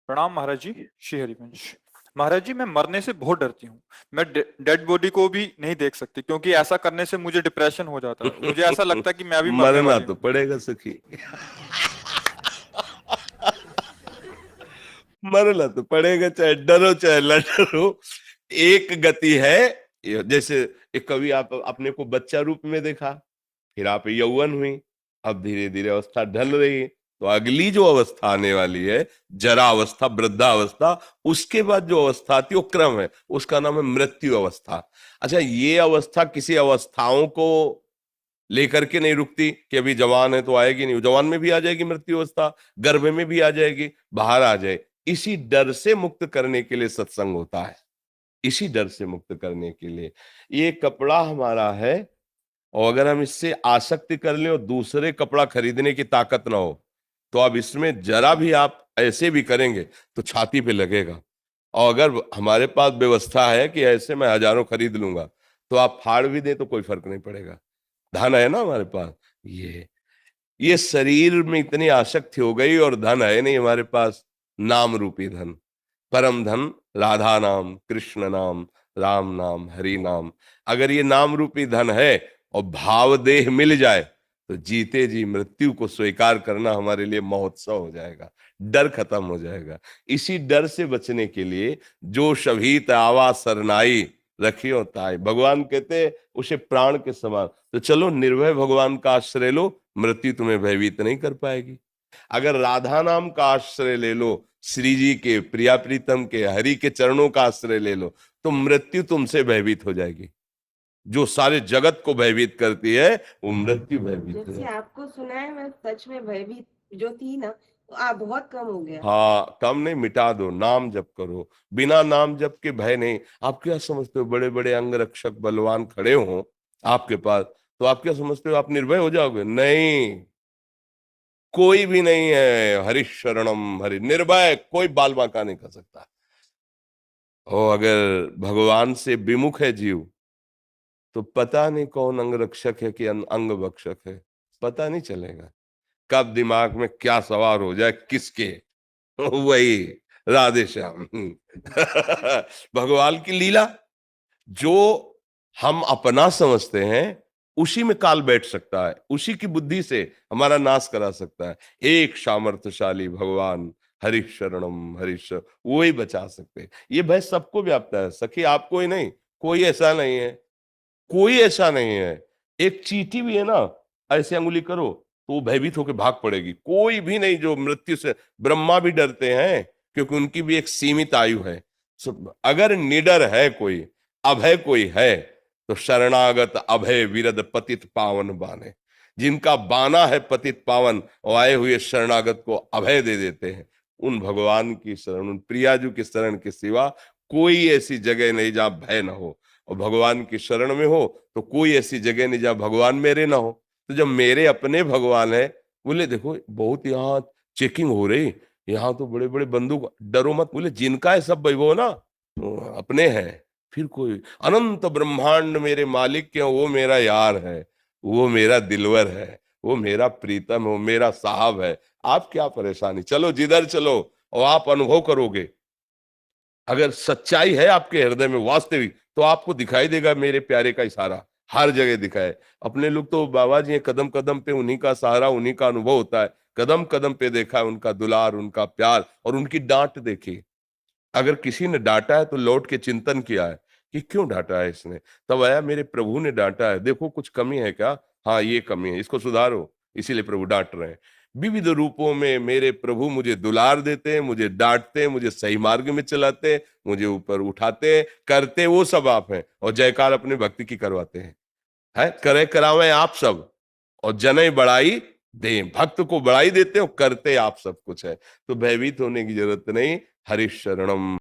प्रणाम महाराज जी। श्री हरिवंश। महाराज जी, मैं मरने से बहुत डरती हूँ। मैं डेड बॉडी को भी नहीं देख सकती क्योंकि ऐसा करने से मुझे डिप्रेशन हो जाता है। मुझे ऐसा लगता है कि मैं अभी मरने मरना वाली तो हूँ। पड़ेगा सखी। मरना तो पड़ेगा, चाहे डरो चाहे न डरो। एक गति है। जैसे एक कभी आप अपने को बच्चा रूप में देखा, फिर आप यौवन हुई, अब धीरे धीरे अवस्था ढल रही है, तो अगली जो अवस्था आने वाली है, जरा अवस्था, वृद्धावस्था, उसके बाद जो अवस्था आती है वो क्रम है, उसका नाम है मृत्यु अवस्था। अच्छा, ये अवस्था किसी अवस्थाओं को लेकर के नहीं रुकती कि अभी जवान है तो आएगी नहीं, जवान में भी आ जाएगी मृत्यु अवस्था, गर्भ में भी आ जाएगी, बाहर आ जाए। इसी डर से मुक्त करने के लिए सत्संग होता है, इसी डर से मुक्त करने के लिए। ये कपड़ा हमारा है, और अगर हम इससे आसक्ति कर लें और दूसरे कपड़ा खरीदने की ताकत ना हो, तो अब इसमें जरा भी आप ऐसे भी करेंगे तो छाती पे लगेगा। और अगर हमारे पास व्यवस्था है कि ऐसे मैं हजारों खरीद लूंगा, तो आप फाड़ भी दें तो कोई फर्क नहीं पड़ेगा। धन है ना हमारे पास। ये शरीर में इतनी आसक्ति हो गई, और धन है नहीं हमारे पास, नाम रूपी धन, परम धन, राधा नाम, कृष्ण नाम, राम नाम, हरि नाम। अगर ये नाम रूपी धन है और भाव देह मिल जाए, तो जीते जी मृत्यु को स्वीकार करना हमारे लिए महोत्सव हो जाएगा, डर खत्म हो जाएगा। इसी डर से बचने के लिए जो शभीत आवा सरनाई रखियो ताई, भगवान कहते उसे प्राण के समान। तो चलो निर्भय भगवान का आश्रय लो, मृत्यु तुम्हें भयभीत नहीं कर पाएगी। अगर राधा नाम का आश्रय ले लो, श्री जी के, प्रिया प्रीतम के, हरि के चरणों का आश्रय ले लो, तो मृत्यु तुमसे भयभीत हो जाएगी। जो सारे जगत को भयभीत करती है, वो मृत्यु भयभीत जैसे है। आपको सुना है, मैं सच में भयभीत जो थी ना, तो आप बहुत कम हो गया। हाँ, कम नहीं, मिटा दो, नाम जप करो। बिना नाम जप के भय नहीं। आप क्या समझते हो बड़े बड़े अंग रक्षक बलवान खड़े हो आपके पास, तो आप क्या समझते हो आप निर्भय हो जाओगे? नहीं, कोई भी नहीं है। हरि शरणम हरि, निर्भय कोई बाल बांका नहीं कर सकता। और अगर भगवान से विमुख है जीव, तो पता नहीं कौन अंग रक्षक है कि अंग भक्षक है, पता नहीं चलेगा। कब दिमाग में क्या सवार हो जाए किसके। वही राधे श्याम। भगवान की लीला, जो हम अपना समझते हैं, उसी में काल बैठ सकता है, उसी की बुद्धि से हमारा नाश करा सकता है। एक सामर्थ्यशाली भगवान, हरि शरणम हरीश, वो ही बचा सकते हैं। ये भय सबको व्याप्त है सखी, आपको ही नहीं, कोई ऐसा नहीं है, कोई ऐसा नहीं है। एक चींटी भी है ना, ऐसे अंगुली करो तो वो भयभीत होकर भाग पड़ेगी। कोई भी नहीं जो मृत्यु से, ब्रह्मा भी डरते हैं क्योंकि उनकी भी एक सीमित आयु है। अगर निडर है कोई, अभय कोई है, तो शरणागत अभय विरद पतित पावन बाने। जिनका बाना है पतित पावन, और आए हुए शरणागत को अभय दे देते हैं। उन भगवान की शरण, उन प्रियाजू की शरण के सिवा कोई ऐसी जगह नहीं जहां भय ना हो। और भगवान की शरण में हो तो कोई ऐसी जगह नहीं जहां भगवान मेरे ना हो। तो जब मेरे अपने भगवान है, बोले देखो बहुत यहाँ चेकिंग हो रही, यहाँ तो बड़े बड़े बंदूक, डरो मत। बोले जिनका है सब वैभव ना, तो अपने हैं, फिर कोई अनंत ब्रह्मांड मेरे मालिक के, वो मेरा यार है, वो मेरा दिलवर है, वो मेरा प्रीतम है, वो मेरा साहब है। आप क्या परेशानी, चलो जिधर चलो, और आप अनुभव करोगे। अगर सच्चाई है आपके हृदय में वास्तविक, तो आपको दिखाई देगा मेरे प्यारे का इशारा, हर जगह दिखाए। अपने लोग तो बाबा जी कदम कदम पे उन्हीं का सहारा, उन्हीं का अनुभव होता है। कदम कदम पे देखा है उनका दुलार, उनका प्यार, और उनकी डांट देखी। अगर किसी ने डांटा है तो लौट के चिंतन किया है कि क्यों डांटा है इसने, तब आया मेरे प्रभु ने डांटा है, देखो कुछ कमी है क्या, हाँ ये कमी है, इसको सुधारो, इसीलिए प्रभु डांट रहे हैं। विविध रूपों में मेरे प्रभु मुझे दुलार देते हैं, मुझे डांटते हैं, मुझे सही मार्ग में चलाते हैं, मुझे ऊपर उठाते हैं, करते वो सब आप हैं, और जयकार अपने भक्ति की करवाते हैं। है करे करावे आप सब, और जने बढ़ाई दे, भक्त को बढ़ाई देते हो, करते आप सब कुछ है। तो भयभीत होने की जरूरत नहीं। हरि शरणम।